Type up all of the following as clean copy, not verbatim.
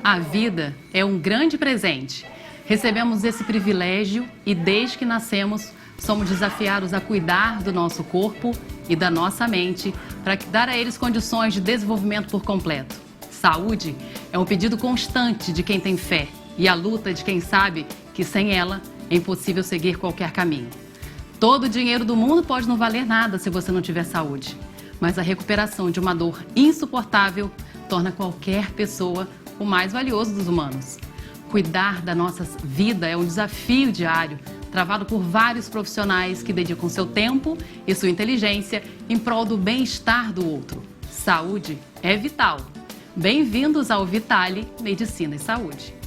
A vida é um grande presente. Recebemos esse privilégio e desde que nascemos somos desafiados a cuidar do nosso corpo e da nossa mente para dar a eles condições de desenvolvimento por completo. Saúde é um pedido constante de quem tem fé e a luta de quem sabe que sem ela é impossível seguir qualquer caminho. Todo o dinheiro do mundo pode não valer nada se você não tiver saúde, mas a recuperação de uma dor insuportável torna qualquer pessoa o mais valioso dos humanos. Cuidar da nossa vida é um desafio diário, travado por vários profissionais que dedicam seu tempo e sua inteligência em prol do bem-estar do outro. Saúde é vital. Bem-vindos ao Vitale Medicina e Saúde.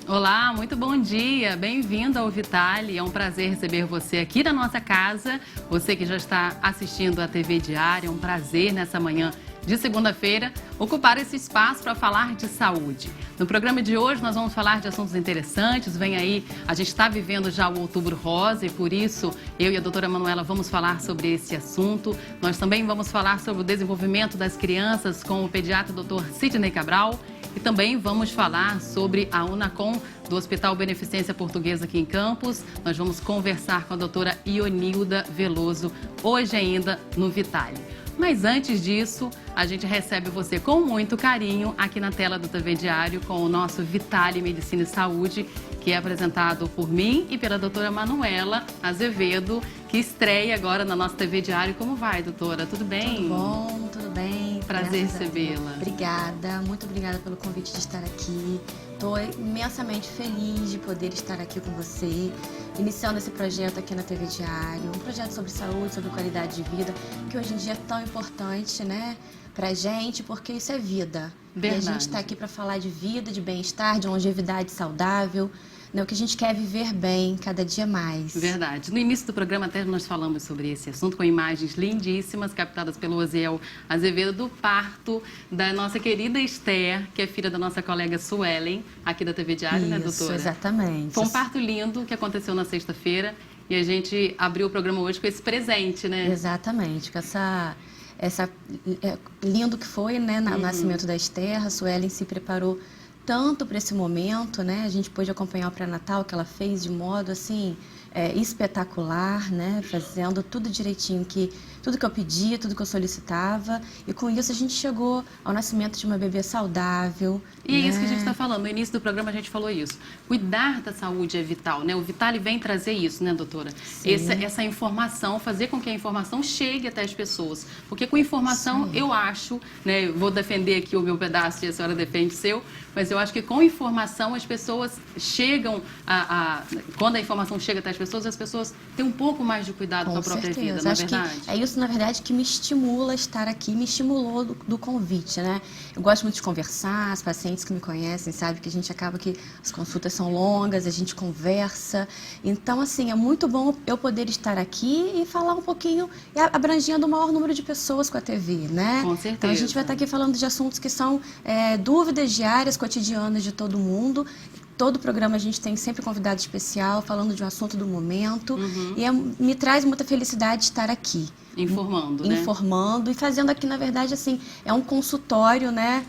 Olá, muito bom dia, bem-vindo ao Vitale, é um prazer receber você aqui na nossa casa, você que já está assistindo a TV Diária, é um prazer nessa manhã de segunda-feira ocupar esse espaço para falar de saúde. No programa de hoje nós vamos falar de assuntos interessantes, vem aí, a gente está vivendo já o Outubro Rosa e por isso eu e a doutora Manuela vamos falar sobre esse assunto. Nós também vamos falar sobre o desenvolvimento das crianças com o pediatra Dr. Sidney Cabral. E também vamos falar sobre a Unacom do Hospital Beneficência Portuguesa aqui em Campos. Nós vamos conversar com a doutora Ionilda Veloso hoje ainda no Vitale. Mas antes disso, a gente recebe você com muito carinho aqui na tela do TV Diário com o nosso Vitale Medicina e Saúde, que é apresentado por mim e pela doutora Manuela Azevedo, que estreia agora na nossa TV Diário. Como vai, doutora? Tudo bem? Tudo bom, tudo bem. Prazer recebê-la. Obrigada, muito obrigada pelo convite de estar aqui. Estou imensamente feliz de poder estar aqui com você, iniciando esse projeto aqui na TV Diário, um projeto sobre saúde, sobre qualidade de vida, que hoje em dia é tão importante, né, pra gente, porque isso é vida. Verdade. E a gente está aqui para falar de vida, de bem-estar, de longevidade saudável, né, o que a gente quer viver bem cada dia mais. Verdade. No início do programa até nós falamos sobre esse assunto com imagens lindíssimas captadas pelo Osiel Azevedo do parto da nossa querida Esther, que é filha da nossa colega Suelen, aqui da TV Diário, né, doutora? Isso, exatamente. Foi um parto lindo que aconteceu na sexta-feira e a gente abriu o programa hoje com esse presente, né? Exatamente, com essa lindo que foi, né, o nascimento da Esther. A Suelen se preparou tanto para esse momento, né? A gente pôde acompanhar o pré-natal que ela fez de modo assim espetacular, né? Fazendo tudo direitinho, tudo que eu pedia, tudo que eu solicitava, e com isso a gente chegou ao nascimento de uma bebê saudável. E é né? isso que a gente está falando. No início do programa a gente falou isso. Cuidar da saúde é vital, né? O Vitale vem trazer isso, né, doutora? Essa informação, fazer com que a informação chegue até as pessoas. Porque com informação, eu acho, né? Eu vou defender aqui o meu pedaço e a senhora defende o seu, mas eu acho que com informação as pessoas chegam quando a informação chega até as pessoas têm um pouco mais de cuidado com a própria vida, não é verdade? É isso, na verdade, que me estimula a estar aqui, me estimulou do convite, né? Eu gosto muito de conversar, as pacientes que me conhecem sabem que a gente acaba que as consultas são longas, a gente conversa. Então, assim, é muito bom eu poder estar aqui e falar um pouquinho, abrangendo o maior número de pessoas com a TV, né? Com certeza. Então, a gente vai estar aqui falando de assuntos que são dúvidas diárias, cotidianas de todo mundo. Todo programa a gente tem sempre convidado especial, falando de um assunto do momento. E me traz muita felicidade estar aqui. Informando, né? Informando e fazendo aqui, na verdade, assim, é um consultório, né?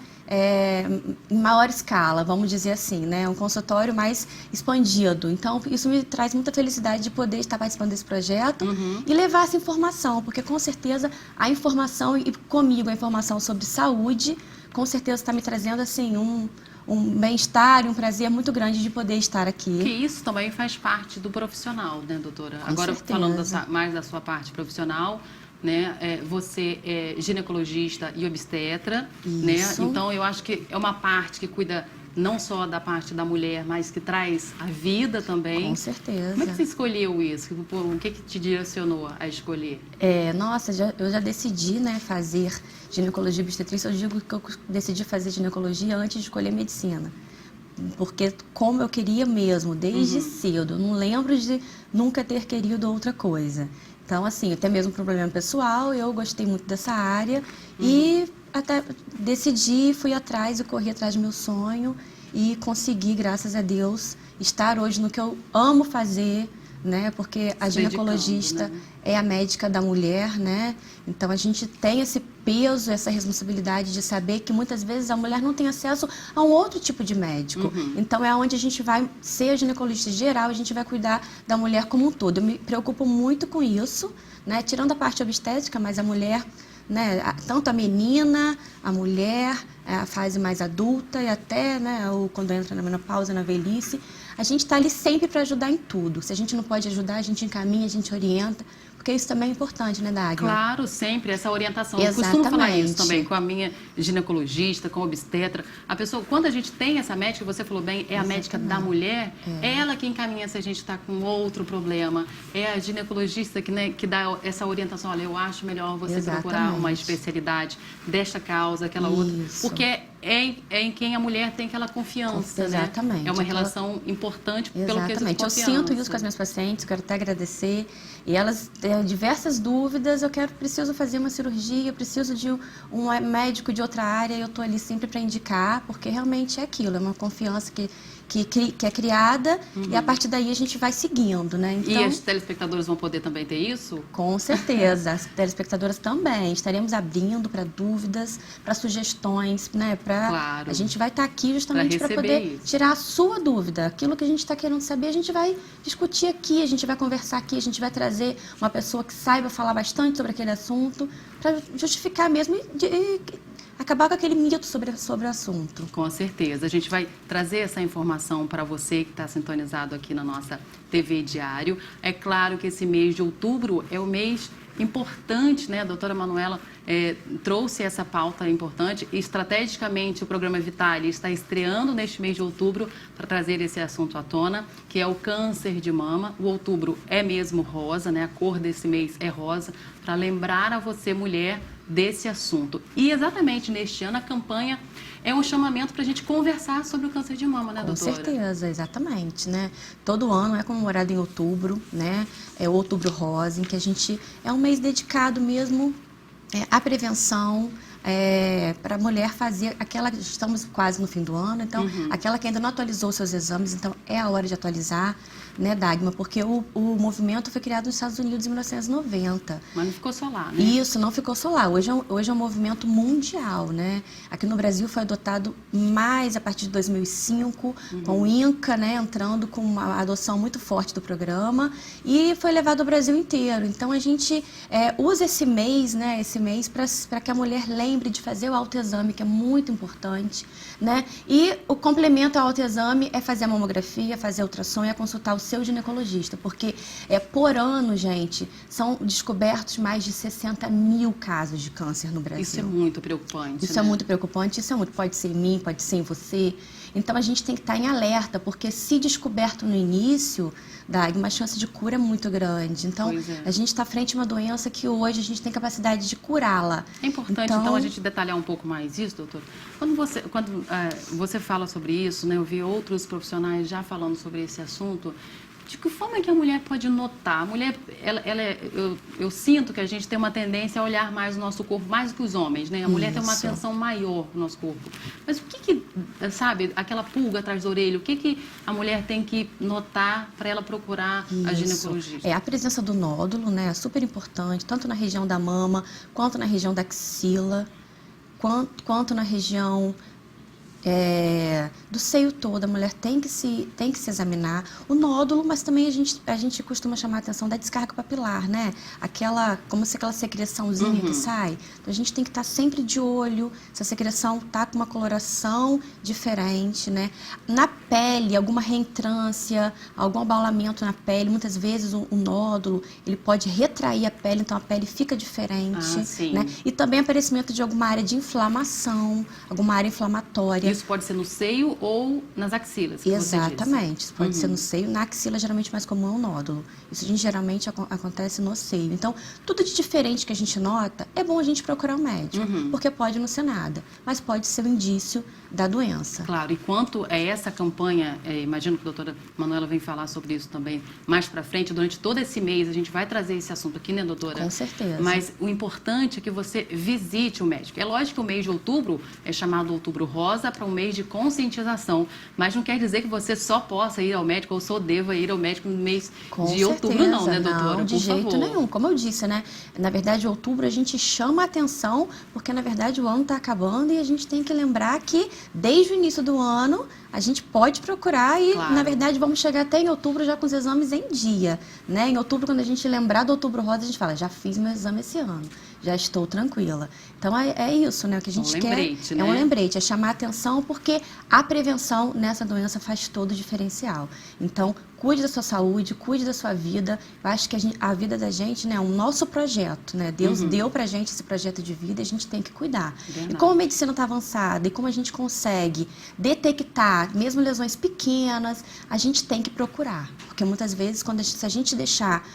Em maior escala, vamos dizer assim, né? Um consultório mais expandido. Então, isso me traz muita felicidade de poder estar participando desse projeto e levar essa informação, porque com certeza a informação, e comigo a informação sobre saúde, com certeza está me trazendo, assim, um bem-estar e um prazer muito grande de poder estar aqui. Que isso também faz parte do profissional, né, doutora? Com Agora, certeza. falando mais da sua parte profissional, né, você é ginecologista e obstetra, né? Então, eu acho que é uma parte que cuida não só da parte da mulher, mas que traz a vida também. Com certeza. Como é que você escolheu isso? O que te direcionou a escolher? Nossa, eu já decidi, né, fazer ginecologia e obstetrícia. Eu digo que eu decidi fazer ginecologia antes de escolher medicina. Porque como eu queria mesmo, desde cedo. Eu não lembro de nunca ter querido outra coisa. Então, assim, até mesmo problema pessoal, eu gostei muito dessa área e até decidi, fui atrás e corri atrás do meu sonho e consegui, graças a Deus, estar hoje no que eu amo fazer, né? Porque a ginecologista, né, é a médica da mulher, né? Então a gente tem esse peso, essa responsabilidade de saber que muitas vezes a mulher não tem acesso a um outro tipo de médico. Então é onde a gente vai ser a ginecologista geral, a gente vai cuidar da mulher como um todo. Eu me preocupo muito com isso, né? Tirando a parte obstétrica, mas a mulher, né, tanto a menina, a mulher, a fase mais adulta e até, né, quando entra na menopausa, na velhice, a gente está ali sempre para ajudar em tudo. Se a gente não pode ajudar, a gente encaminha, a gente orienta, porque isso também é importante, né, Dagmar? Claro, sempre, essa orientação. Exatamente. Eu costumo falar isso também com a minha ginecologista, com a obstetra. A pessoa, quando a gente tem essa médica, você falou bem, é a médica da mulher, é ela que encaminha se a gente está com outro problema. É a ginecologista que, né, que dá essa orientação. Olha, eu acho melhor você procurar uma especialidade desta causa, aquela outra. Porque é em quem a mulher tem aquela confiança, exatamente. Né? É uma relação importante pelo quesito de Exatamente. Eu sinto isso com as minhas pacientes, quero até agradecer. E elas têm diversas dúvidas, preciso fazer uma cirurgia, preciso de um médico de outra área, eu estou ali sempre para indicar, porque realmente é aquilo, é uma confiança que é criada e a partir daí a gente vai seguindo, né? Então, e as telespectadoras vão poder também ter isso? Com certeza, as telespectadoras também. Estaremos abrindo para dúvidas, para sugestões, né? Claro. A gente vai estar aqui justamente para poder tirar a sua dúvida. Aquilo que a gente está querendo saber, a gente vai discutir aqui, a gente vai conversar aqui, a gente vai trazer uma pessoa que saiba falar bastante sobre aquele assunto, para justificar mesmo e acabar com aquele mito sobre o assunto. Com certeza. A gente vai trazer essa informação para você que está sintonizado aqui na nossa TV Diário. É claro que esse mês de outubro é o mês importante, né? A doutora Manuela trouxe essa pauta importante. Estrategicamente, o programa Vitale está estreando neste mês de outubro para trazer esse assunto à tona, que é o câncer de mama. O outubro é mesmo rosa, né? A cor desse mês é rosa, para lembrar a você, mulher, desse assunto. E exatamente neste ano a campanha é um chamamento para a gente conversar sobre o câncer de mama, né, doutora? Com certeza, exatamente, né? Todo ano é comemorado em outubro, né? É o Outubro Rosa, em que a gente é um mês dedicado mesmo à prevenção, para a mulher fazer aquela, estamos quase no fim do ano, então aquela que ainda não atualizou seus exames, então é a hora de atualizar, né, Dagmar? Porque o movimento foi criado nos Estados Unidos em 1990. Mas não ficou só lá, né? Isso, não ficou só lá. Hoje é um movimento mundial, né? Aqui no Brasil foi adotado mais a partir de 2005, com o INCA, né, entrando com uma adoção muito forte do programa e foi levado ao Brasil inteiro. Então a gente usa esse mês, né, para que a mulher lembre de fazer o autoexame, que é muito importante, né? E o complemento ao autoexame é fazer a mamografia, fazer a ultrassom e consultar o seu ginecologista, porque por ano, gente, são descobertos mais de 60 mil casos de câncer no Brasil. Isso é muito preocupante. Isso é muito preocupante, pode ser em mim, pode ser em você. Então a gente tem que estar em alerta, porque se descoberto no início, uma chance de cura é muito grande. Então a gente está frente a uma doença que hoje a gente tem capacidade de curá-la. É importante então a gente detalhar um pouco mais isso, doutor. Quando você fala sobre isso, né, eu vi outros profissionais já falando sobre esse assunto. De que forma é que a mulher pode notar? A mulher, eu sinto que a gente tem uma tendência a olhar mais o nosso corpo, mais do que os homens, né? A mulher tem uma atenção maior no nosso corpo. Mas o que sabe, aquela pulga atrás da orelha, o que a mulher tem que notar para ela procurar a ginecologista? A presença do nódulo, né? É super importante, tanto na região da mama, quanto na região da axila, quanto na região do seio todo. A mulher tem que se examinar o nódulo, mas também a gente costuma chamar a atenção da descarga papilar, né? Como se aquela secreçãozinha que sai. Então a gente tem que estar sempre de olho se a secreção está com uma coloração diferente, né? Na pele, alguma reentrância, algum abaulamento na pele, muitas vezes o nódulo, ele pode retrair a pele, então a pele fica diferente, né? E também aparecimento de alguma área de inflamação, alguma área inflamatória. isso pode ser no seio ou nas axilas, que Exatamente. Isso pode ser Uhum. no seio. Na axila, geralmente, mais comum é um nódulo. Isso, geralmente, acontece no seio. Então, tudo de diferente que a gente nota, é bom a gente procurar um médico. Uhum. Porque pode não ser nada, mas pode ser um indício da doença. Claro, e quanto é essa campanha, imagino que a doutora Manuela vem falar sobre isso também mais para frente, durante todo esse mês a gente vai trazer esse assunto aqui, né, doutora? Com certeza. Mas o importante é que você visite o médico. É lógico que o mês de outubro é chamado Outubro Rosa para um mês de conscientização, mas não quer dizer que você só possa ir ao médico ou só deva ir ao médico no mês de outubro, não, né, doutora? Não, de jeito nenhum. Como eu disse, né? Na verdade, outubro a gente chama a atenção, porque na verdade o ano está acabando e a gente tem que lembrar que desde o início do ano a gente pode procurar e, Claro. na verdade, vamos chegar até em outubro já com os exames em dia, né? Em outubro, quando a gente lembrar do Outubro Rosa, a gente fala, já fiz meu exame esse ano, já estou tranquila. Então, é isso, né? O que a gente quer lembrete, é né? um lembrete, é chamar a atenção, porque a prevenção nessa doença faz todo o diferencial. Então, cuide da sua saúde, cuide da sua vida. Eu acho que a vida da gente, né, é um nosso projeto, né? Deus deu pra gente esse projeto de vida e a gente tem que cuidar. Verdade. E como a medicina está avançada e como a gente consegue detectar, mesmo lesões pequenas, a gente tem que procurar. Porque muitas vezes, se a gente deixar,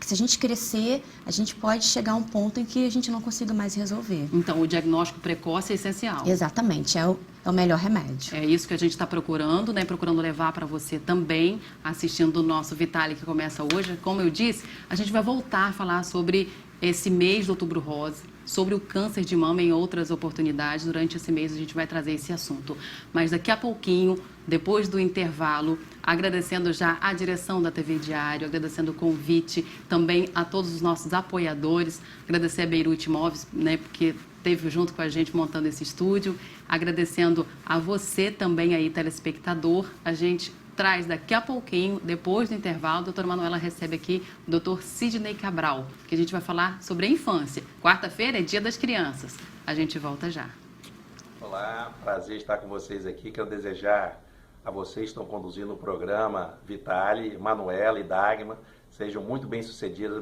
se a gente crescer, a gente pode chegar a um ponto em que a gente não consiga mais resolver. Então, o diagnóstico precoce é essencial. Exatamente, é o melhor remédio. É isso que a gente está procurando, né? Procurando levar para você também, assistindo o nosso Vitale, que começa hoje. Como eu disse, a gente vai voltar a falar sobre esse mês do Outubro Rosa, sobre o câncer de mama em outras oportunidades. Durante esse mês a gente vai trazer esse assunto. Mas daqui a pouquinho, depois do intervalo, agradecendo já a direção da TV Diário, agradecendo o convite também a todos os nossos apoiadores, agradecer a Beirute Imóveis, né? Porque esteve junto com a gente montando esse estúdio, agradecendo a você também aí, telespectador. A gente traz daqui a pouquinho, depois do intervalo, a doutora Manuela recebe aqui o doutor Sidney Cabral, que a gente vai falar sobre a infância. Quarta-feira é Dia das Crianças. A gente volta já. Olá, prazer estar com vocês aqui. Quero desejar a vocês que estão conduzindo o programa Vitale, Manuela e Dagmar, sejam muito bem-sucedidas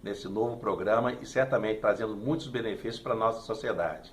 nesse novo programa e certamente trazendo muitos benefícios para a nossa sociedade.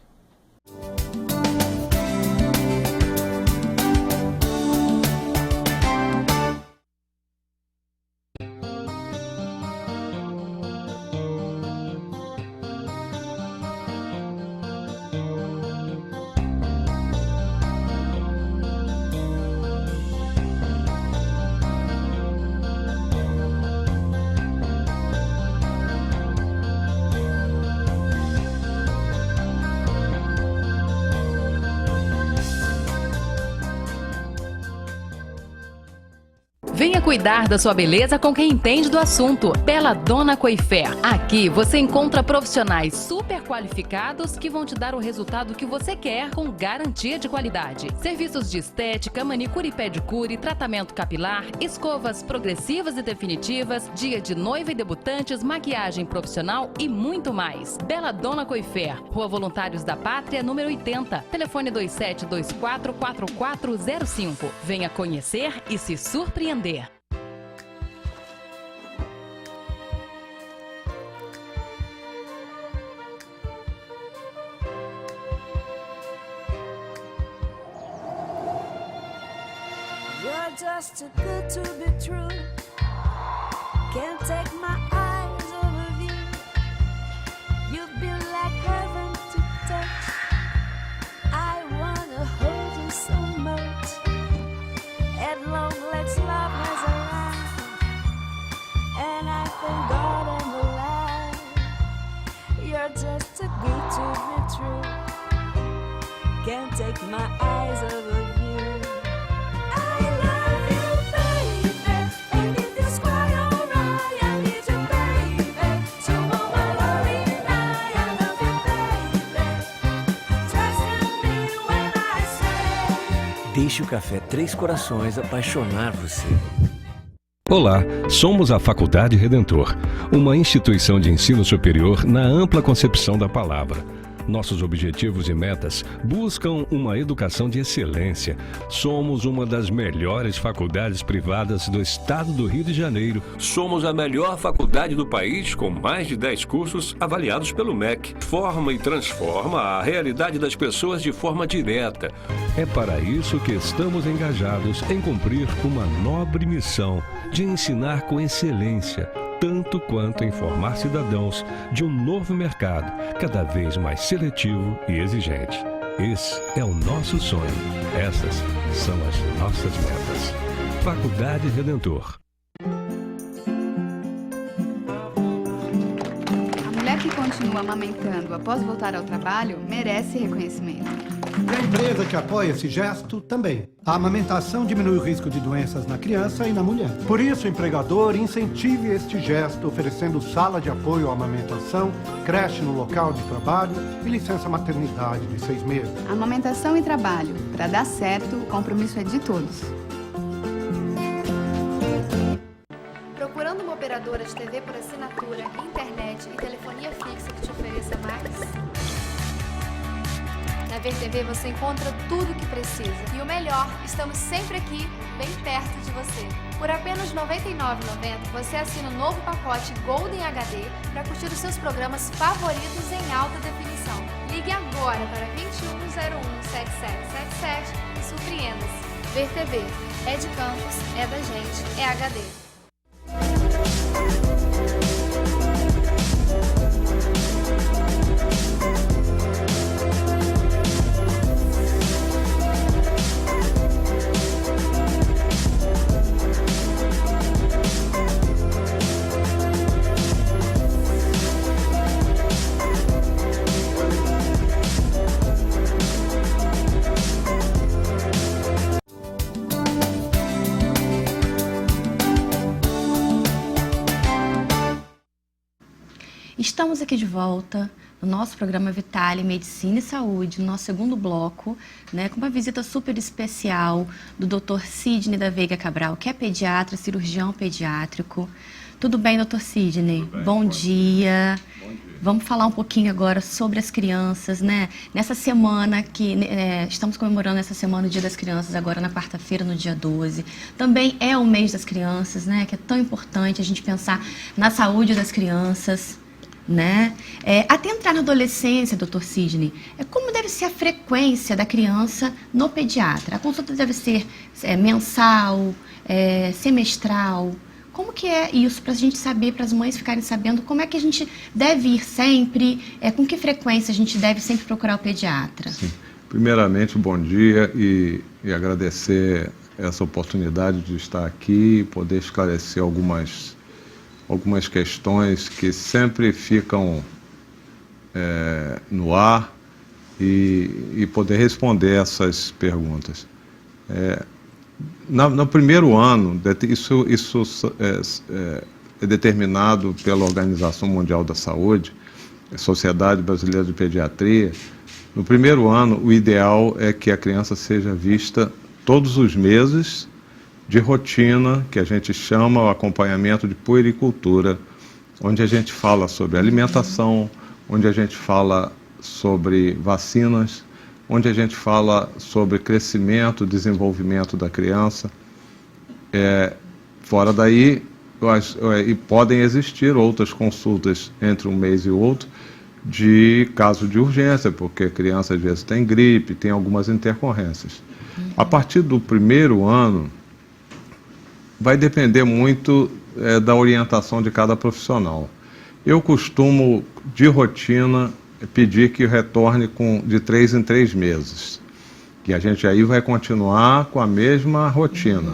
Venha cuidar da sua beleza com quem entende do assunto. Bela Dona Coifer. Aqui você encontra profissionais super qualificados que vão te dar o resultado que você quer com garantia de qualidade. Serviços de estética, manicure e pedicure, tratamento capilar, escovas progressivas e definitivas, dia de noiva e debutantes, maquiagem profissional e muito mais. Bela Dona Coifer, Rua Voluntários da Pátria, número 80. Telefone 27244405. Venha conhecer e se surpreender. You're just too good to be true. Can't take my eyes off of you. You've been like heaven to touch. I wanna hold you so much. At long last love has arrived, and I thank God I'm alive. You're just too good to be true. Can't take my eyes off of you. Deixe o Café Três Corações apaixonar você. Olá, somos a Faculdade Redentor, uma instituição de ensino superior na ampla concepção da palavra. Nossos objetivos e metas buscam uma educação de excelência. Somos uma das melhores faculdades privadas do estado do Rio de Janeiro. Somos a melhor faculdade do país, com mais de 10 cursos avaliados pelo MEC. Forma e transforma a realidade das pessoas de forma direta. É para isso que estamos engajados em cumprir uma nobre missão de ensinar com excelência, tanto quanto em formar cidadãos de um novo mercado, cada vez mais seletivo e exigente. Esse é o nosso sonho. Essas são as nossas metas. Faculdade Redentor. A mulher que continua amamentando após voltar ao trabalho merece reconhecimento. E a empresa que apoia esse gesto também. A amamentação diminui o risco de doenças na criança e na mulher. Por isso, o empregador incentive este gesto, oferecendo sala de apoio à amamentação, creche no local de trabalho e licença maternidade de 6 meses. Amamentação e trabalho. Para dar certo, o compromisso é de todos. Procurando uma operadora de TV por assinatura, internet e telefonia fixa que te ofereça mais? Na VTV você encontra tudo o que precisa. E o melhor, estamos sempre aqui, bem perto de você. Por apenas R$ 99,90 você assina o novo pacote Golden HD para curtir os seus programas favoritos em alta definição. Ligue agora para 2101-7777 e surpreenda-se. VTV, é de campus, é da gente, é HD. Estamos aqui de volta no nosso programa Vitale Medicina e Saúde, no nosso segundo bloco, né, com uma visita super especial do Dr. Sidney da Veiga Cabral, que é pediatra, cirurgião pediátrico. Tudo bem, Dr. Sidney? Bom dia. Vamos falar um pouquinho agora sobre as crianças, né? Nessa semana que estamos comemorando essa semana, o Dia das Crianças, agora na quarta-feira, no dia 12. Também é o mês das crianças, né? Que é tão importante a gente pensar na saúde das crianças, né? Até entrar na adolescência, Dr. Sidney, como deve ser a frequência da criança no pediatra? A consulta deve ser mensal, semestral? Como que é isso, para a gente saber, para as mães ficarem sabendo como é que a gente deve ir sempre, com que frequência a gente deve sempre procurar o pediatra? Sim. Primeiramente, bom dia e agradecer essa oportunidade de estar aqui e poder esclarecer algumas questões que sempre ficam no ar e poder responder essas perguntas. No primeiro ano, isso é determinado pela Organização Mundial da Saúde, a Sociedade Brasileira de Pediatria. No primeiro ano, o ideal é que a criança seja vista todos os meses de rotina, que a gente chama o acompanhamento de puericultura, onde a gente fala sobre alimentação, onde a gente fala sobre vacinas, onde a gente fala sobre crescimento, desenvolvimento da criança. Fora daí, e podem existir outras consultas entre um mês e outro, de caso de urgência, porque a criança às vezes tem gripe, tem algumas intercorrências. A partir do primeiro ano, vai depender muito da orientação de cada profissional. Eu costumo, de rotina, pedir que retorne de 3 em 3 meses. Que a gente aí vai continuar com a mesma rotina.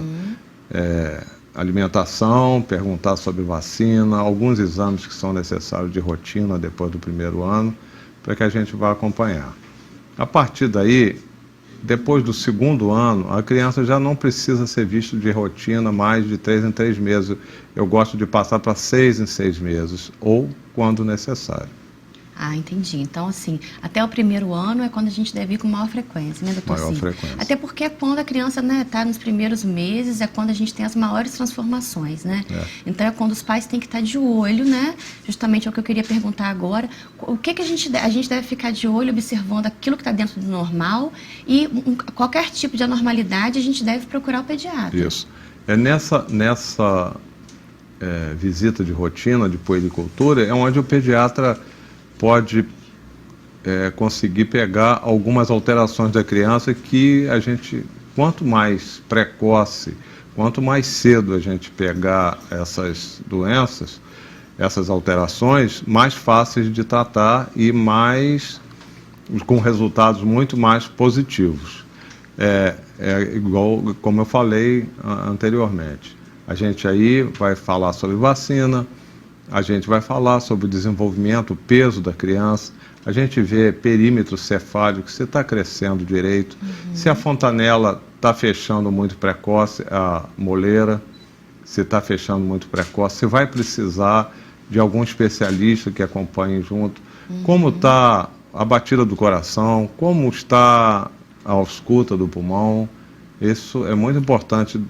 Alimentação, perguntar sobre vacina, alguns exames que são necessários de rotina depois do primeiro ano, para que a gente vá acompanhar. A partir daí, depois do segundo ano, a criança já não precisa ser vista de rotina mais de 3 em 3 meses. Eu gosto de passar para 6 em 6 meses, ou quando necessário. Ah, entendi. Então, assim, até o primeiro ano é quando a gente deve ir com maior frequência, né, doutor Maior Cid? frequência. Até porque é quando a criança, né, tá nos primeiros meses, é quando a gente tem as maiores transformações, né? Então, é quando os pais têm que estar de olho, né? Justamente é o que eu queria perguntar agora. O que a gente deve ficar de olho, observando aquilo que está dentro do normal e qualquer tipo de anormalidade, a gente deve procurar o pediatra. Isso. É nessa visita de rotina de puericultura é onde o pediatra pode conseguir pegar algumas alterações da criança que a gente, quanto mais precoce, quanto mais cedo a gente pegar essas doenças, essas alterações, mais fáceis de tratar e com resultados muito mais positivos. É igual, como eu falei anteriormente, a gente aí vai falar sobre vacina, a gente vai falar sobre o desenvolvimento, o peso da criança, a gente vê perímetro cefálico, se está crescendo direito, se a fontanela está fechando muito precoce, a moleira, se está fechando muito precoce, se vai precisar de algum especialista que acompanhe junto, como está a batida do coração, como está a ausculta do pulmão. Isso é muito importante,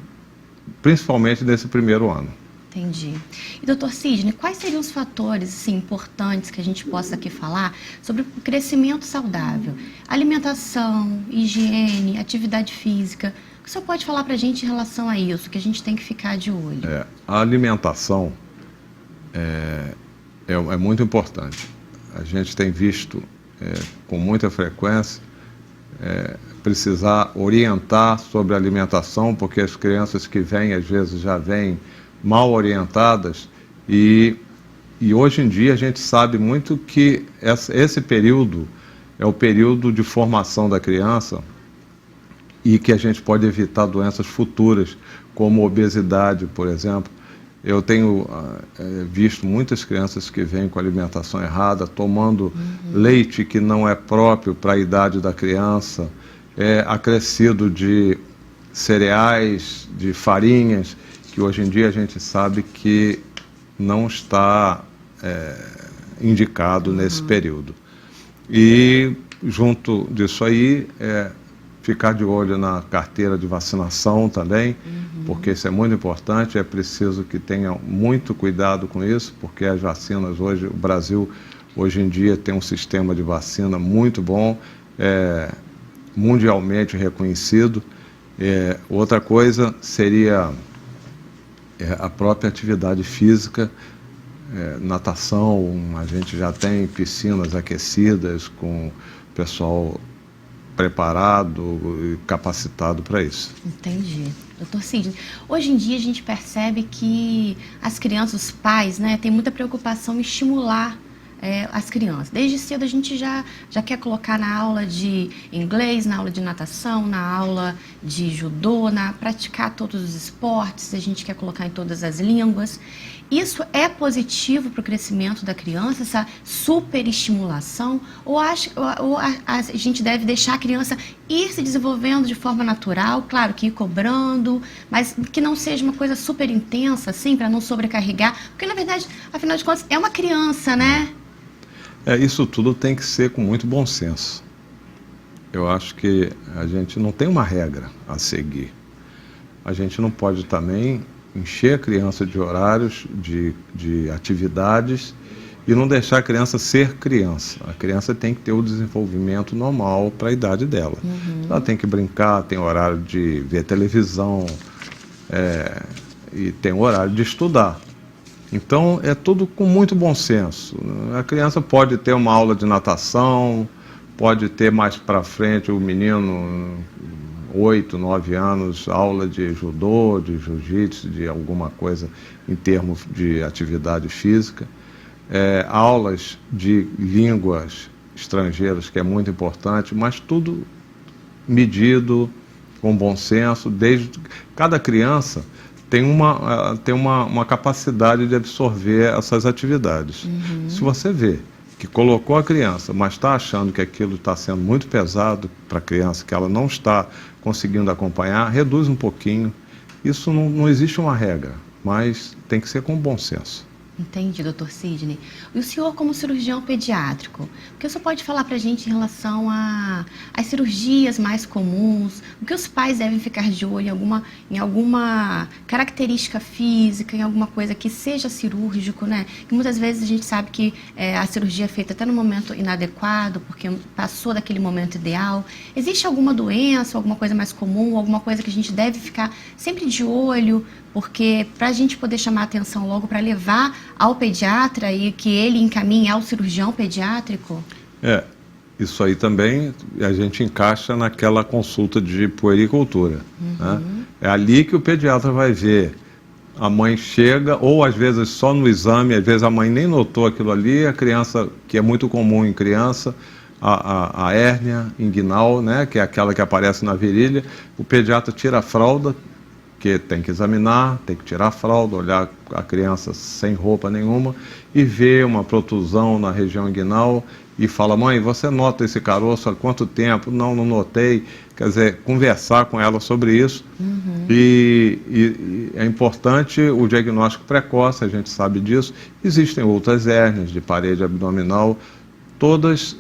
principalmente nesse primeiro ano. Entendi. E, doutor Sidney, quais seriam os fatores assim, importantes que a gente possa aqui falar sobre o crescimento saudável? Alimentação, higiene, atividade física. O que o senhor pode falar para a gente em relação a isso, que a gente tem que ficar de olho? A alimentação é muito importante. A gente tem visto com muita frequência precisar orientar sobre a alimentação, porque as crianças que vêm, às vezes, já vêm mal orientadas e hoje em dia a gente sabe muito que esse período é o período de formação da criança e que a gente pode evitar doenças futuras, como obesidade, por exemplo. Eu tenho visto muitas crianças que vêm com alimentação errada, tomando leite que não é próprio para a idade da criança, acrescido de cereais, de farinhas, que hoje em dia a gente sabe que não está indicado nesse período. E junto disso aí, ficar de olho na carteira de vacinação também, porque isso é muito importante, é preciso que tenha muito cuidado com isso, porque as vacinas hoje, o Brasil hoje em dia tem um sistema de vacina muito bom, mundialmente reconhecido. Outra coisa seria a própria atividade física, natação, a gente já tem piscinas aquecidas com o pessoal preparado e capacitado para isso. Entendi. Doutor Sidney, hoje em dia a gente percebe que as crianças, os pais, né, têm muita preocupação em estimular as crianças. Desde cedo a gente já quer colocar na aula de inglês, na aula de natação, na aula de judô, praticar todos os esportes, a gente quer colocar em todas as línguas. Isso é positivo para o crescimento da criança, essa superestimulação? Ou a gente deve deixar a criança ir se desenvolvendo de forma natural, claro que ir cobrando, mas que não seja uma coisa super intensa, assim, para não sobrecarregar? Porque, na verdade, afinal de contas, é uma criança, né? Isso tudo tem que ser com muito bom senso. Eu acho que a gente não tem uma regra a seguir. A gente não pode também encher a criança de horários, de atividades e não deixar a criança ser criança. A criança tem que ter o desenvolvimento normal para a idade dela. Ela tem que brincar, tem horário de ver televisão e tem horário de estudar. Então, é tudo com muito bom senso. A criança pode ter uma aula de natação, pode ter mais para frente o menino, 8, 9 anos, aula de judô, de jiu-jitsu, de alguma coisa em termos de atividade física. Aulas de línguas estrangeiras, que é muito importante, mas tudo medido, com bom senso. Cada criança tem uma capacidade de absorver essas atividades. Se você vê que colocou a criança, mas está achando que aquilo está sendo muito pesado para a criança, que ela não está conseguindo acompanhar, reduz um pouquinho. Isso não existe uma regra, mas tem que ser com bom senso. Entendi, doutor Sidney. E o senhor, como cirurgião pediátrico, o que o senhor pode falar para a gente em relação às cirurgias mais comuns? O que os pais devem ficar de olho em alguma característica física, em alguma coisa que seja cirúrgico, né? Que muitas vezes a gente sabe que a cirurgia é feita até no momento inadequado, porque passou daquele momento ideal. Existe alguma doença, alguma coisa mais comum, alguma coisa que a gente deve ficar sempre de olho? Porque para a gente poder chamar a atenção logo para levar ao pediatra e que ele encaminhe ao cirurgião pediátrico? Isso aí também a gente encaixa naquela consulta de puericultura. Né? É ali que o pediatra vai ver. A mãe chega, ou às vezes só no exame, às vezes a mãe nem notou aquilo ali, a criança, que é muito comum em criança, a hérnia inguinal, né, que é aquela que aparece na virilha, o pediatra tira a fralda, que tem que examinar, tem que tirar a fralda, olhar a criança sem roupa nenhuma e ver uma protusão na região inguinal e fala: mãe, você nota esse caroço há quanto tempo? Não notei. Quer dizer, conversar com ela sobre isso. E é importante o diagnóstico precoce, a gente sabe disso. Existem outras hérnias de parede abdominal, todas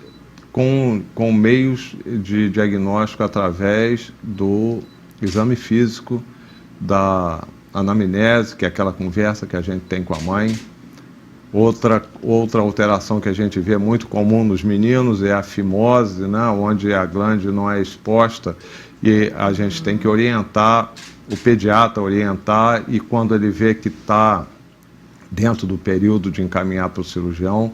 com meios de diagnóstico através do exame físico, da anamnese, que é aquela conversa que a gente tem com a mãe. Outra alteração que a gente vê muito comum nos meninos é a fimose, né, onde a glande não é exposta, e a gente tem que orientar, o pediatra orientar, e quando ele vê que está dentro do período de encaminhar para o cirurgião,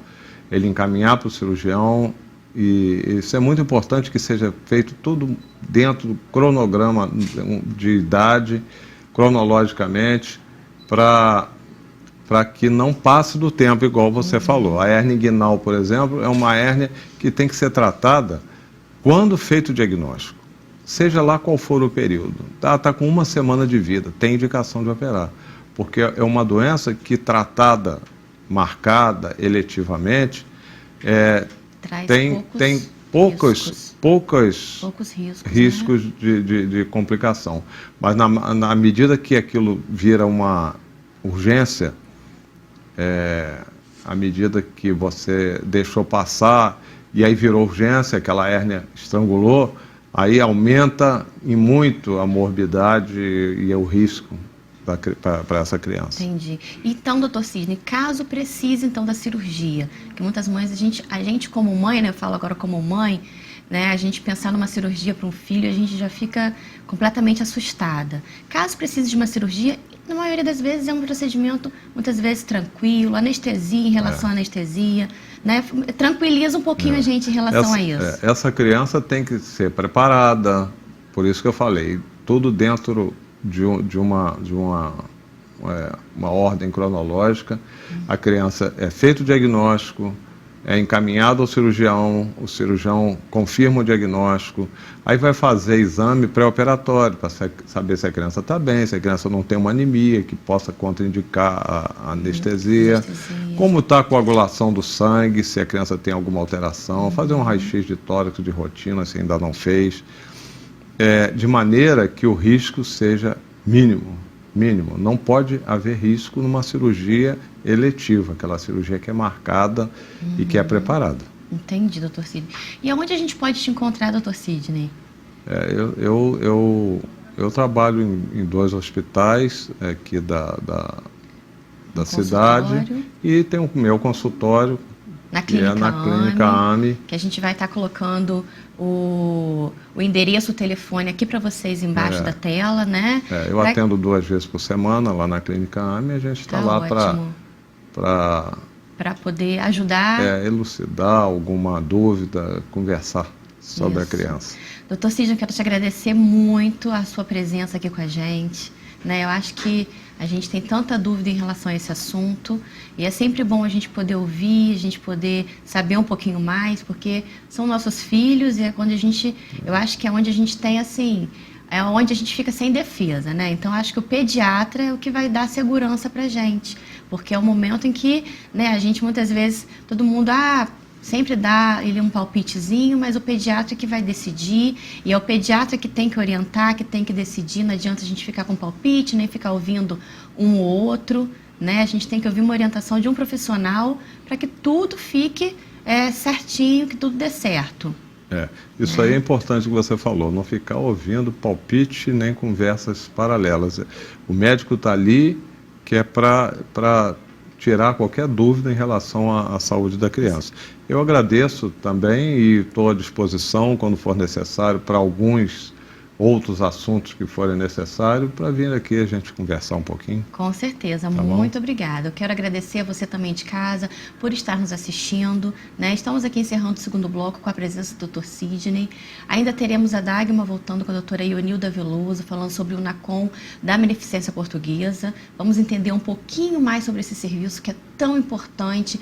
ele encaminhar para o cirurgião. E isso é muito importante, que seja feito tudo dentro do cronograma de idade, cronologicamente, para que não passe do tempo, igual você falou. A hérnia inguinal, por exemplo, é uma hérnia que tem que ser tratada quando feito o diagnóstico, seja lá qual for o período. Está com 1 semana de vida, tem indicação de operar, porque é uma doença que, tratada, marcada eletivamente, tem poucos riscos, né, de complicação. Mas na medida que aquilo vira uma urgência, à medida que você deixou passar e aí virou urgência, aquela hérnia estrangulou, aí aumenta em muito a morbidade e o risco para essa criança. Entendi. Então, doutor Sidney, caso precise então da cirurgia, que muitas mães, a gente como mãe, né, eu falo agora como mãe, né, a gente pensar numa cirurgia para um filho, a gente já fica completamente assustada. Caso precise de uma cirurgia, na maioria das vezes é um procedimento muitas vezes tranquilo, anestesia, em relação à anestesia, né, tranquiliza um pouquinho a gente em relação a isso. Essa criança tem que ser preparada, por isso que eu falei, tudo dentro de uma ordem cronológica. A criança é feito o diagnóstico, é encaminhado ao cirurgião, o cirurgião confirma o diagnóstico, aí vai fazer exame pré-operatório para saber se a criança está bem, se a criança não tem uma anemia que possa contraindicar a anestesia, como está a coagulação do sangue, se a criança tem alguma alteração, fazer um raio-x de tórax de rotina, se ainda não fez, de maneira que o risco seja mínimo. Não pode haver risco numa cirurgia eletiva, aquela cirurgia que é marcada e que é preparada. Entendi, doutor Sidney. E aonde a gente pode te encontrar, doutor Sidney? Eu trabalho em 2 hospitais aqui da cidade, e tem o meu consultório, na Clínica AME, que a gente vai estar colocando o endereço, o telefone aqui para vocês embaixo da tela, né? Eu atendo 2 vezes por semana lá na Clínica AME, a gente está lá para poder ajudar, elucidar alguma dúvida, conversar sobre a criança. Doutor Sidney, eu quero te agradecer muito a sua presença aqui com a gente, né? Eu acho que a gente tem tanta dúvida em relação a esse assunto e é sempre bom a gente poder ouvir, a gente poder saber um pouquinho mais, porque são nossos filhos e é quando eu acho que é onde a gente tem assim, é onde a gente fica sem defesa, né? Então acho que o pediatra é o que vai dar segurança pra gente, porque é o momento em que, né, a gente muitas vezes, todo mundo, sempre dá ele um palpitezinho, mas o pediatra que vai decidir, e é o pediatra que tem que orientar, que tem que decidir. Não adianta a gente ficar com palpite, nem ficar ouvindo um ou outro, né? A gente tem que ouvir uma orientação de um profissional para que tudo fique certinho, que tudo dê certo. Isso aí é importante que você falou, não ficar ouvindo palpite nem conversas paralelas. O médico está ali que é para tirar qualquer dúvida em relação à saúde da criança. Eu agradeço também e estou à disposição, quando for necessário, para alguns outros assuntos que forem necessários, para vir aqui a gente conversar um pouquinho. Com certeza, muito obrigada. Eu quero agradecer a você também de casa por estar nos assistindo, né? Estamos aqui encerrando o segundo bloco com a presença do Dr. Sidney. Ainda teremos a Dagma voltando com a doutora Ionilda Veloso, falando sobre o NACOM da Beneficência Portuguesa. Vamos entender um pouquinho mais sobre esse serviço que é tão importante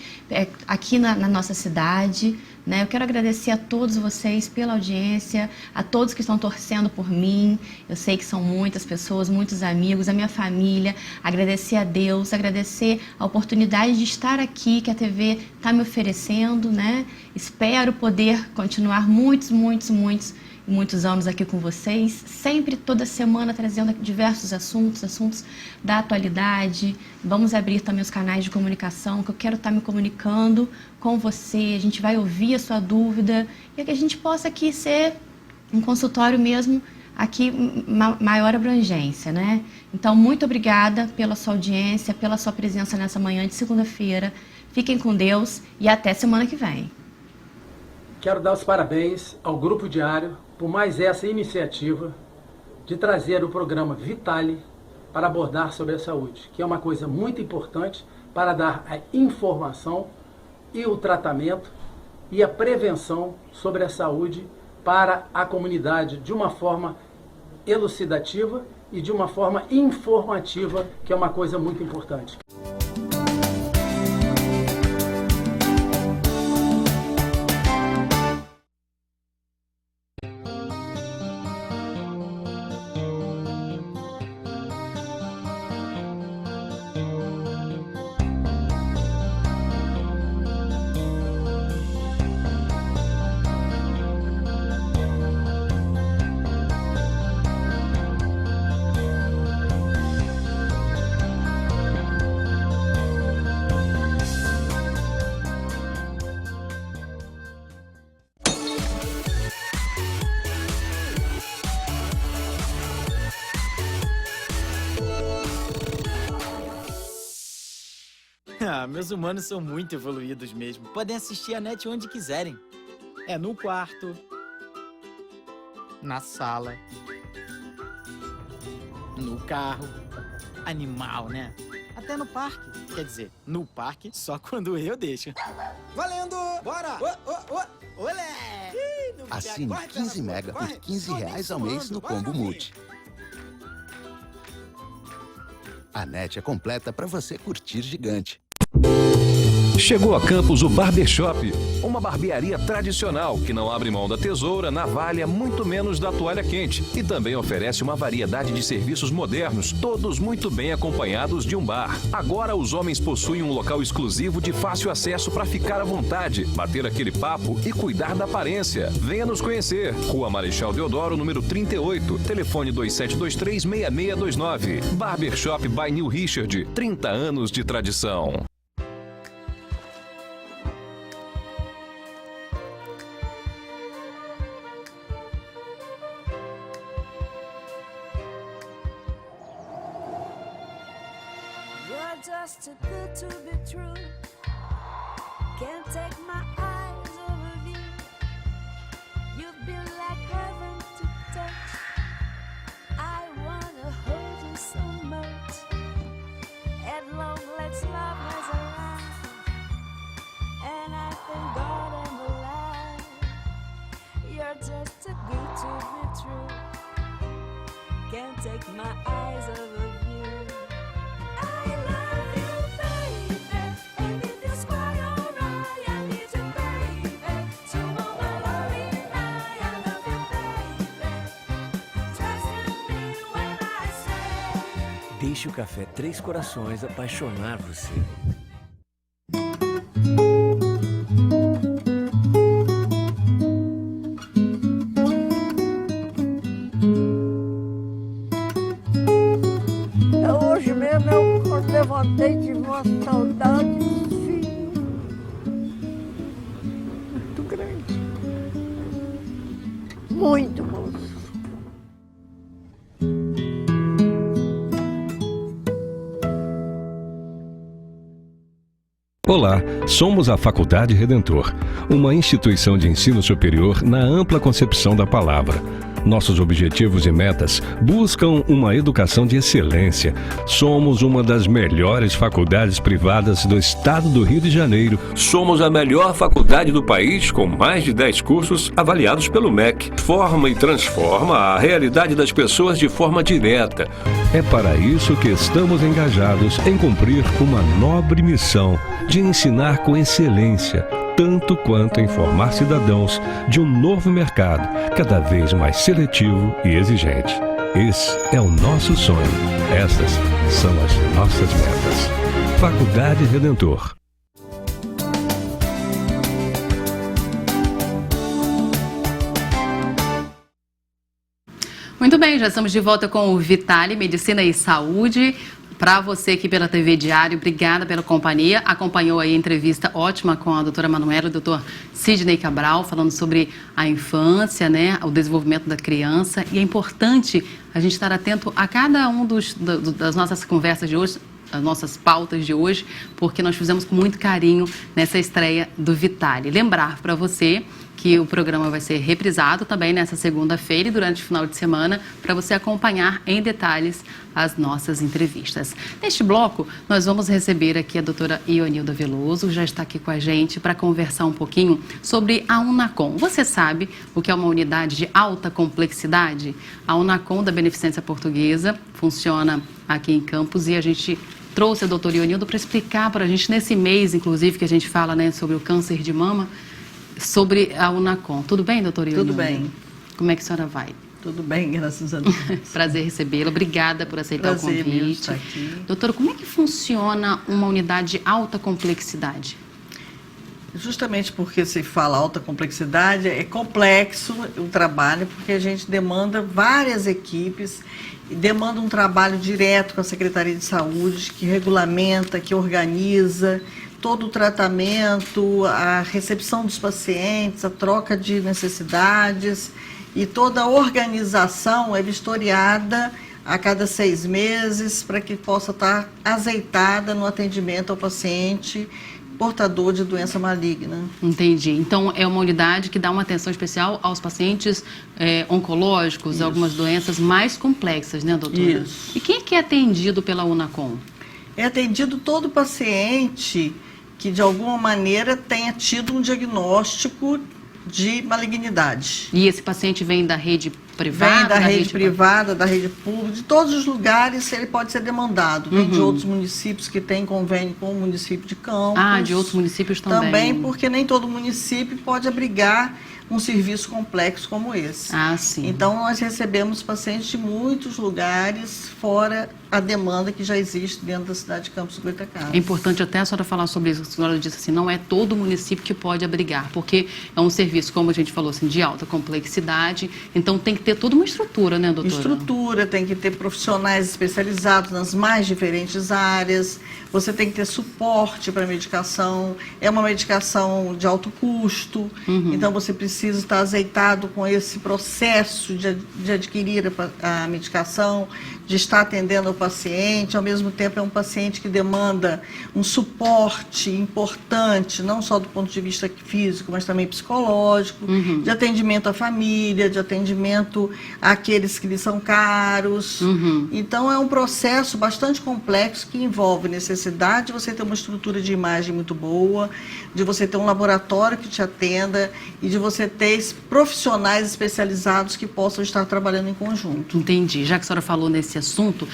aqui na nossa cidade, né? Eu quero agradecer a todos vocês pela audiência, a todos que estão torcendo por mim. Eu sei que são muitas pessoas, muitos amigos, a minha família. Agradecer a Deus, agradecer a oportunidade de estar aqui, que a TV está me oferecendo, né? Espero poder continuar muitos anos aqui com vocês, sempre, toda semana, trazendo diversos assuntos da atualidade. Vamos abrir também os canais de comunicação, que eu quero estar me comunicando com você, a gente vai ouvir a sua dúvida, e que a gente possa aqui ser um consultório mesmo, aqui, maior abrangência, né? Então, muito obrigada pela sua audiência, pela sua presença nessa manhã de segunda-feira. Fiquem com Deus e até semana que vem. Quero dar os parabéns ao Grupo Diário por mais essa iniciativa de trazer o programa Vitale para abordar sobre a saúde, que é uma coisa muito importante para dar a informação e o tratamento e a prevenção sobre a saúde para a comunidade de uma forma elucidativa e de uma forma informativa, que é uma coisa muito importante. Meus humanos são muito evoluídos mesmo. Podem assistir a NET onde quiserem. É no quarto, na sala, no carro. Animal, né? Até no parque. Quer dizer, no parque, só quando eu deixo. Valendo! Bora! Olé! Assine 15 mega por R$15 ao mês no Combo Multi. A NET é completa para você curtir gigante. Chegou a Campos o Barbershop, uma barbearia tradicional que não abre mão da tesoura, navalha, muito menos da toalha quente, e também oferece uma variedade de serviços modernos, todos muito bem acompanhados de um bar. Agora os homens possuem um local exclusivo de fácil acesso para ficar à vontade, bater aquele papo e cuidar da aparência. Venha nos conhecer. Rua Marechal Deodoro, número 38, telefone 2723-6629. Barbershop by New Richard, 30 anos de tradição. Just too good to be true. Can't take my eyes off you. You've been like heaven to touch. I wanna hold you so much. At long last love has arrived, and I thank God I'm alive. You're just too good to be true. Can't take my eyes off of you. I love you, baby, and if you square your eye, I need you, baby. So all my lonely night, I love you, baby. Trust in me when I say. Deixe o Café Três Corações apaixonar você. Hoje mesmo eu levantei de uma saudade dos filhos muito grande. Muito, moço. Olá, somos a Faculdade Redentor, uma instituição de ensino superior na ampla concepção da palavra. Nossos objetivos e metas buscam uma educação de excelência. Somos uma das melhores faculdades privadas do estado do Rio de Janeiro. Somos a melhor faculdade do país, com mais de 10 cursos avaliados pelo MEC. Forma e transforma a realidade das pessoas de forma direta. É para isso que estamos engajados em cumprir uma nobre missão de ensinar com excelência, tanto quanto informar cidadãos de um novo mercado, cada vez mais seletivo e exigente. Esse é o nosso sonho. Essas são as nossas metas. Faculdade Redentor. Muito bem, já estamos de volta com o Vitale, Medicina e Saúde. Para você aqui pela TV Diário, obrigada pela companhia. Acompanhou aí a entrevista ótima com a doutora Manuela e o doutor Sidney Cabral, falando sobre a infância, né, o desenvolvimento da criança. E é importante a gente estar atento a cada um das nossas conversas de hoje, as nossas pautas de hoje, porque nós fizemos com muito carinho nessa estreia do Vitale. Lembrar para você que o programa vai ser reprisado também nessa segunda-feira e durante o final de semana, para você acompanhar em detalhes as nossas entrevistas. Neste bloco, nós vamos receber aqui a doutora Ionilda Veloso, já está aqui com a gente para conversar um pouquinho sobre a Unacom. Você sabe o que é uma unidade de alta complexidade? A Unacom da Beneficência Portuguesa funciona aqui em Campos e a gente trouxe a doutora Ionilda para explicar para a gente, nesse mês, inclusive, que a gente fala, né, sobre o câncer de mama, sobre a Unacom. Tudo bem, doutora Ionilda? Tudo bem. Como é que a senhora vai? Tudo bem, graças a Deus. Prazer recebê-la. Obrigada por aceitar o convite. Estar aqui. Doutora, como é que funciona uma unidade de alta complexidade? Justamente porque se fala alta complexidade, é complexo o trabalho, porque a gente demanda várias equipes, e demanda um trabalho direto com a Secretaria de Saúde, que regulamenta, que organiza todo o tratamento, a recepção dos pacientes, a troca de necessidades, e toda a organização é vistoriada a cada 6 meses para que possa estar azeitada no atendimento ao paciente portador de doença maligna. Entendi. Então, é uma unidade que dá uma atenção especial aos pacientes oncológicos, Isso. algumas doenças mais complexas, né, doutora? Isso. E quem é que é atendido pela Unacom? É atendido todo paciente que, de alguma maneira, tenha tido um diagnóstico de malignidade. E esse paciente vem da rede privada? Vem da rede privada, da rede pública, de todos os lugares ele pode ser demandado. Vem de outros municípios que têm convênio com o município de Campos. Ah, de outros municípios também. Também, porque nem todo município pode abrigar um serviço complexo como esse. Ah, sim. Então, nós recebemos pacientes de muitos lugares, fora a demanda que já existe dentro da cidade de Campos do Goytacazes. É importante até a senhora falar sobre isso. A senhora disse assim, não é todo município que pode abrigar, porque é um serviço, como a gente falou, assim, de alta complexidade, então tem que ter toda uma estrutura, né, doutora? Estrutura, tem que ter profissionais especializados nas mais diferentes áreas, você tem que ter suporte para a medicação, é uma medicação de alto custo, então você precisa estar azeitado com esse processo de adquirir a medicação, de estar atendendo o paciente, ao mesmo tempo é um paciente que demanda um suporte importante, não só do ponto de vista físico, mas também psicológico, de atendimento à família, de atendimento àqueles que lhe são caros. Então é um processo bastante complexo que envolve necessidade de você ter uma estrutura de imagem muito boa, de você ter um laboratório que te atenda e de você ter profissionais especializados que possam estar trabalhando em conjunto. Entendi. Já que a senhora falou nesse assunto,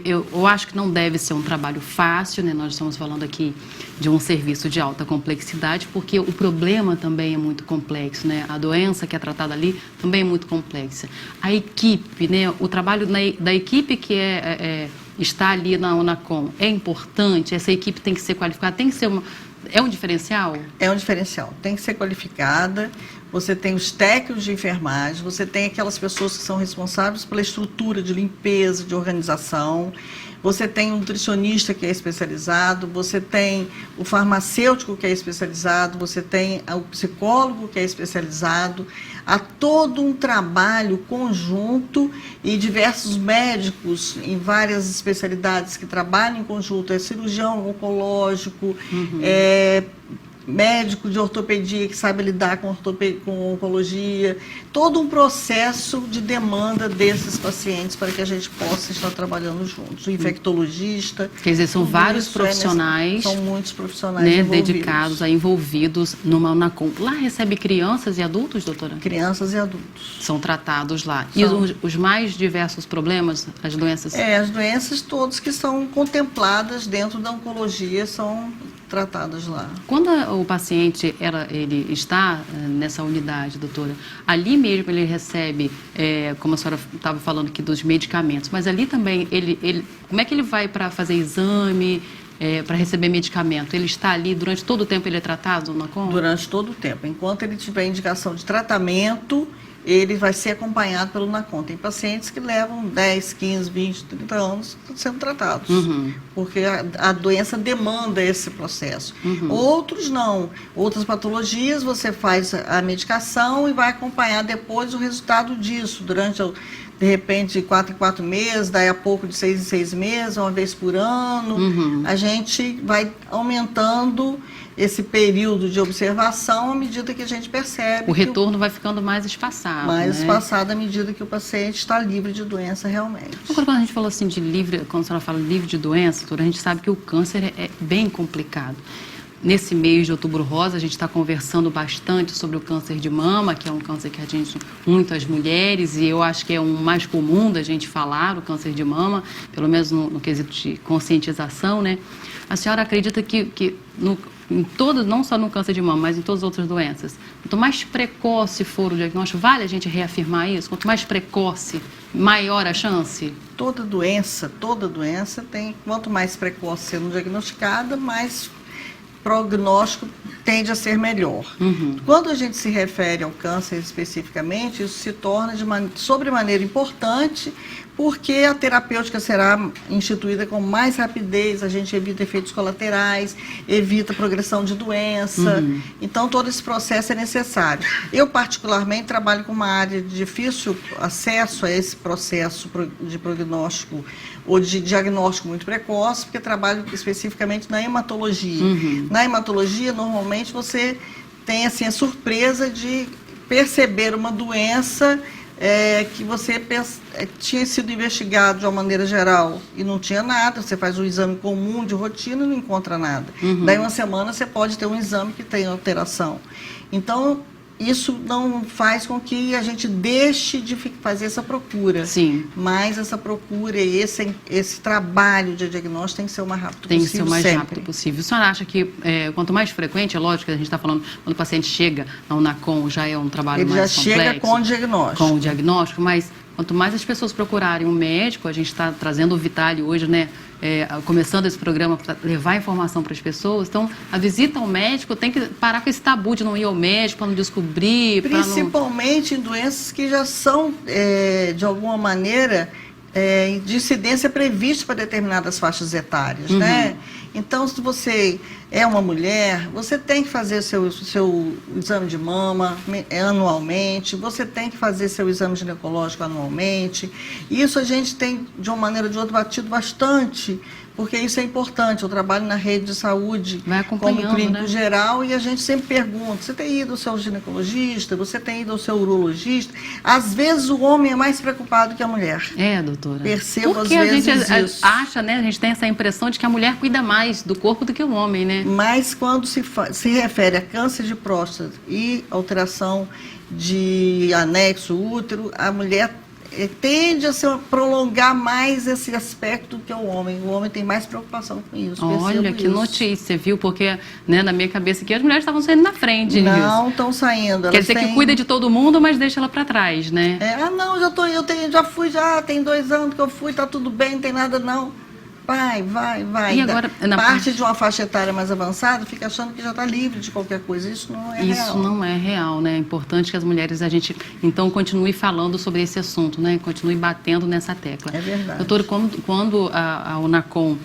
eu acho que não deve ser um trabalho fácil, né? Nós estamos falando aqui de um serviço de alta complexidade, porque o problema também é muito complexo, né? A doença que é tratada ali também é muito complexa. A equipe, né? O trabalho da equipe que está ali na Unacom é importante? Essa equipe tem que ser qualificada? Tem que ser é um diferencial? É um diferencial. Tem que ser qualificada. você tem os técnicos de enfermagem, você tem aquelas pessoas que são responsáveis pela estrutura de limpeza, de organização, você tem o nutricionista que é especializado, você tem o farmacêutico que é especializado, você tem o psicólogo que é especializado. Há todo um trabalho conjunto e diversos médicos em várias especialidades que trabalham em conjunto. É cirurgião oncológico, médico de ortopedia que sabe lidar com oncologia, todo um processo de demanda desses pacientes para que a gente possa estar trabalhando juntos. O infectologista. Quer dizer, são vários profissionais. São muitos profissionais, né, dedicados, envolvidos no Unacom. Lá recebe crianças e adultos, doutora? Crianças e adultos. São tratados lá. E os mais diversos problemas, as doenças? As doenças todas que são contempladas dentro da oncologia são tratadas lá. Quando o paciente ele está nessa unidade, doutora, ali mesmo ele recebe, como a senhora estava falando aqui dos medicamentos, mas ali também, como é que ele vai para fazer exame, para receber medicamento? Ele está ali durante todo o tempo, ele é tratado na conta? Durante todo o tempo. Enquanto ele tiver indicação de tratamento, ele vai ser acompanhado pelo NACOM. Tem pacientes que levam 10, 15, 20, 30 anos sendo tratados, porque a doença demanda esse processo. Outros não. Outras patologias, você faz a medicação e vai acompanhar depois o resultado disso, durante, de repente, de 4 em 4 meses, daí a pouco de 6 em 6 meses, uma vez por ano. A gente vai aumentando esse período de observação à medida que a gente percebe. O retorno vai ficando mais espaçado. Mais espaçado à medida que o paciente está livre de doença realmente. Agora, quando a gente falou assim de livre, quando a senhora fala livre de doença, doutora, a gente sabe que o câncer é bem complicado. Nesse mês de Outubro Rosa, a gente está conversando bastante sobre o câncer de mama, que é um câncer que atinge muito as mulheres, e eu acho que é o mais comum da gente falar, o câncer de mama, pelo menos no quesito de conscientização, né? A senhora acredita que em todo, não só no câncer de mama, mas em todas as outras doenças, quanto mais precoce for o diagnóstico, vale a gente reafirmar isso? Quanto mais precoce, maior a chance? Toda doença tem, quanto mais precoce sendo diagnosticada, mais prognóstico tende a ser melhor. Quando a gente se refere ao câncer especificamente, isso se torna de sobremaneira importante, porque a terapêutica será instituída com mais rapidez, a gente evita efeitos colaterais, evita progressão de doença. Então, todo esse processo é necessário. Eu, particularmente, trabalho com uma área de difícil acesso a esse processo de prognóstico ou de diagnóstico muito precoce, porque trabalho especificamente na hematologia. Na hematologia, normalmente, você tem assim, a surpresa de perceber uma doença que você tinha sido investigado de uma maneira geral e não tinha nada, você faz um exame comum de rotina e não encontra nada. Daí uma semana você pode ter um exame que tem alteração. Então, isso não faz com que a gente deixe de fazer essa procura. Sim. Mas essa procura e esse trabalho de diagnóstico tem que ser o mais rápido possível. Tem que ser o mais rápido possível. A senhora acha que quanto mais frequente, é lógico que a gente está falando, quando o paciente chega na Unacom, já é um trabalho mais complexo. Ele já chega com o diagnóstico. Com o diagnóstico, mas quanto mais as pessoas procurarem um médico, a gente está trazendo o Vitale hoje, né? Começando esse programa para levar informação para as pessoas. Então, a visita ao médico tem que parar com esse tabu de não ir ao médico para não descobrir. Principalmente em doenças que já são, de alguma maneira, de incidência prevista para determinadas faixas etárias, né? Então, se você é uma mulher, você tem que fazer seu exame de mama anualmente, você tem que fazer seu exame ginecológico anualmente. Isso a gente tem, de uma maneira ou de outra, batido bastante, porque isso é importante. Eu trabalho na rede de saúde como clínico geral e a gente sempre pergunta, você tem ido ao seu ginecologista, você tem ido ao seu urologista? Às vezes o homem é mais preocupado que a mulher. Doutora. Percebo porque às vezes a gente isso. acha, né, a gente tem essa impressão de que a mulher cuida mais do corpo do que o homem, né? Mas quando se refere a câncer de próstata e alteração de anexo útero, a mulher tende a prolongar mais esse aspecto que o homem. O homem tem mais preocupação com isso. Olha, que notícia, viu? Porque, né, na minha cabeça aqui, as mulheres estavam saindo na frente. Não estão saindo. Quer dizer que cuida de todo mundo, mas deixa ela para trás, né? Não, já fui, tem 2 anos que eu fui, tá tudo bem, não tem nada não. vai. E agora, parte de uma faixa etária mais avançada, fica achando que já está livre de qualquer coisa. Isso não é real. Isso não é real, né? É importante que as mulheres, a gente, então, continue falando sobre esse assunto, né? Continue batendo nessa tecla. É verdade. Doutora, quando a UNACOM,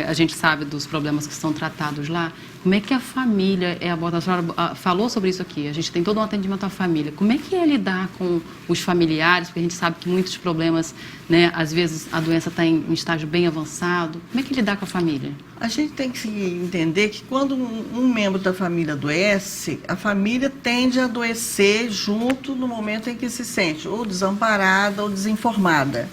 a gente sabe dos problemas que são tratados lá, como é que a família é abordada? A senhora falou sobre isso aqui, a gente tem todo um atendimento à família. Como é que é lidar com os familiares? Porque a gente sabe que muitos problemas, né, às vezes a doença está em estágio bem avançado. Como é que lidar com a família? A gente tem que entender que quando um membro da família adoece, a família tende a adoecer junto no momento em que se sente ou desamparada ou desinformada.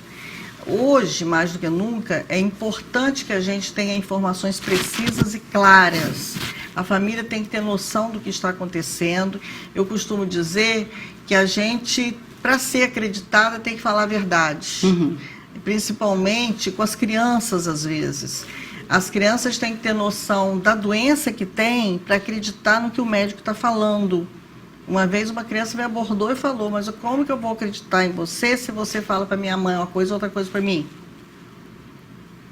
Hoje, mais do que nunca, é importante que a gente tenha informações precisas e claras. A família tem que ter noção do que está acontecendo. Eu costumo dizer que a gente, para ser acreditada, tem que falar a verdade. Principalmente com as crianças, às vezes. As crianças têm que ter noção da doença que tem para acreditar no que o médico está falando. Uma vez uma criança me abordou e falou, mas como que eu vou acreditar em você se você fala para minha mãe uma coisa e outra coisa para mim?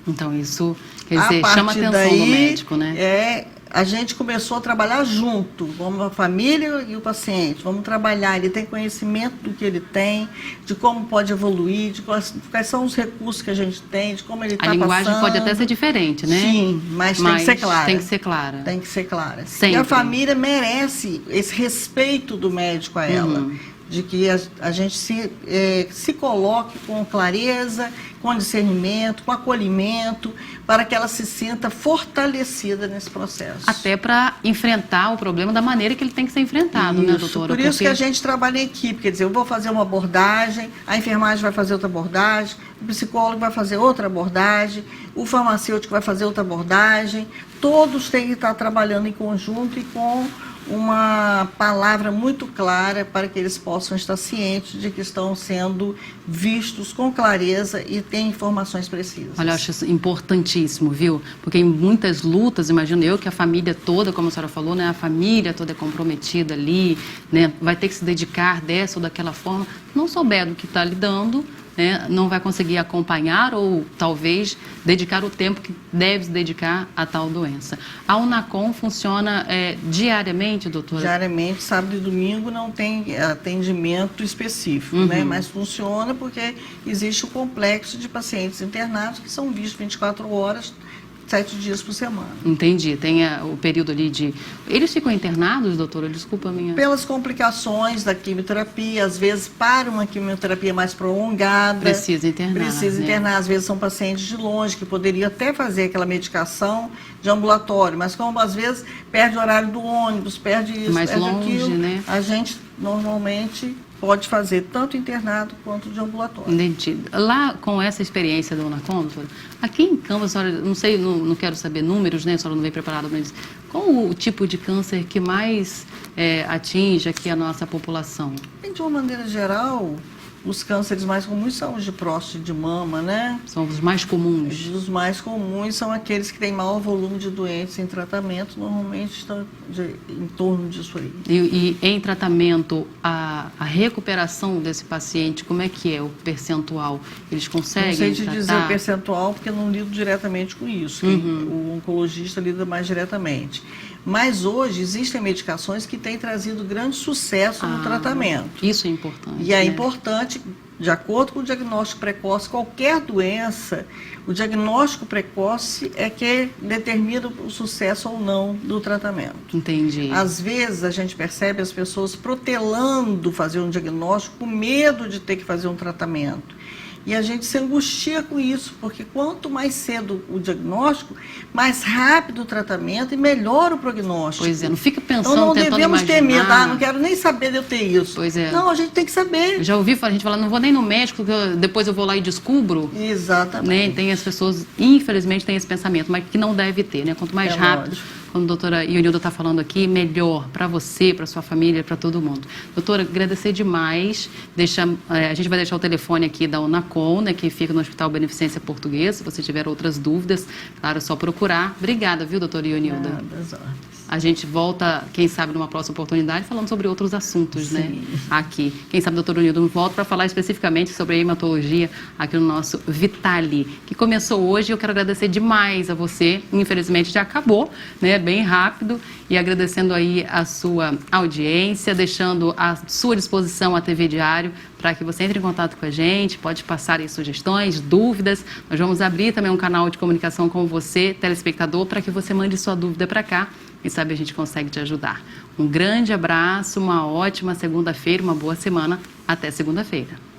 Então isso, quer dizer, chama a atenção do médico, né? A gente começou a trabalhar junto, como a família e o paciente. Vamos trabalhar, ele tem conhecimento do que ele tem, de como pode evoluir, de quais são os recursos que a gente tem, de como ele está passando. A linguagem pode até ser diferente, né? Sim, mas tem que ser clara. Tem que ser clara. Tem que ser clara. Sempre. E a família merece esse respeito do médico a ela. De que a gente se coloque com clareza, com discernimento, com acolhimento, para que ela se sinta fortalecida nesse processo. Até para enfrentar o problema da maneira que ele tem que ser enfrentado, né, doutora? Por isso que a gente trabalha em equipe, quer dizer, eu vou fazer uma abordagem, a enfermagem vai fazer outra abordagem, o psicólogo vai fazer outra abordagem, o farmacêutico vai fazer outra abordagem, todos têm que estar trabalhando em conjunto e com uma palavra muito clara para que eles possam estar cientes de que estão sendo vistos com clareza e têm informações precisas. Olha, eu acho isso importantíssimo, viu? Porque em muitas lutas, imagino eu que a família toda, como a senhora falou, né, a família toda é comprometida ali, né, vai ter que se dedicar dessa ou daquela forma, não souber do que está lidando, né, não vai conseguir acompanhar ou talvez dedicar o tempo que deve se dedicar a tal doença. A UNACOM funciona diariamente, doutora? Diariamente, sábado e domingo não tem atendimento específico, né, mas funciona porque existe o complexo de pacientes internados que são vistos 24 horas, 7 dias por semana. Entendi. Tem o período ali de... Eles ficam internados, doutora? Desculpa a minha... Pelas complicações da quimioterapia, às vezes para uma quimioterapia mais prolongada. Precisa internar. Precisa internar. Às vezes são pacientes de longe, que poderiam até fazer aquela medicação de ambulatório, mas como às vezes perde o horário do ônibus, perde isso, mais perde longe, aquilo, né? A gente normalmente pode fazer tanto internado quanto de ambulatório. Entendi. Lá, com essa experiência da UNACOM, doutora, aqui em Campos, a senhora, não sei, não quero saber números, né? A senhora não veio preparada para isso. Qual o tipo de câncer que mais atinge aqui a nossa população? De uma maneira geral, os cânceres mais comuns são os de próstata e de mama, né? São os mais comuns? Os mais comuns são aqueles que têm maior volume de doentes em tratamento, normalmente estão em torno disso aí. E em tratamento, a recuperação desse paciente, como é que é o percentual? Eles conseguem tratar? Não sei te dizer o percentual, porque eu não lido diretamente com isso. O oncologista lida mais diretamente. Mas hoje existem medicações que têm trazido grande sucesso no tratamento. Isso é importante. E é importante, de acordo com o diagnóstico precoce, qualquer doença, o diagnóstico precoce é que determina o sucesso ou não do tratamento. Entendi. Às vezes a gente percebe as pessoas protelando fazer um diagnóstico com medo de ter que fazer um tratamento. E a gente se angustia com isso, porque quanto mais cedo o diagnóstico, mais rápido o tratamento e melhor o prognóstico. Pois é, não fica pensando, então não tentando devemos ter medo, imaginar. não quero nem saber de eu ter isso. Pois é. Não, a gente tem que saber. Eu já ouvi a gente falar, não vou nem no médico, depois eu vou lá e descubro. Exatamente. Né? Tem as pessoas, infelizmente, têm esse pensamento, mas que não deve ter, né? Quanto mais rápido, como a doutora Ionilda está falando aqui, melhor para você, para sua família, para todo mundo. Doutora, agradecer demais. A gente vai deixar o telefone aqui da UNACOM, né, que fica no Hospital Beneficência Portuguesa. Se você tiver outras dúvidas, claro, é só procurar. Obrigada, viu, doutora Ionilda? Nada, A gente volta, quem sabe, numa próxima oportunidade, falando sobre outros assuntos, né? Aqui. Quem sabe, doutor Unildo, volta para falar especificamente sobre a hematologia aqui no nosso Vitali, que começou hoje. Eu quero agradecer demais a você. Infelizmente já acabou, né? Bem rápido. E agradecendo aí a sua audiência, deixando à sua disposição a TV Diário para que você entre em contato com a gente, pode passar aí sugestões, dúvidas. Nós vamos abrir também um canal de comunicação com você, telespectador, para que você mande sua dúvida para cá. E sabe, a gente consegue te ajudar. Um grande abraço, uma ótima segunda-feira, uma boa semana. Até segunda-feira.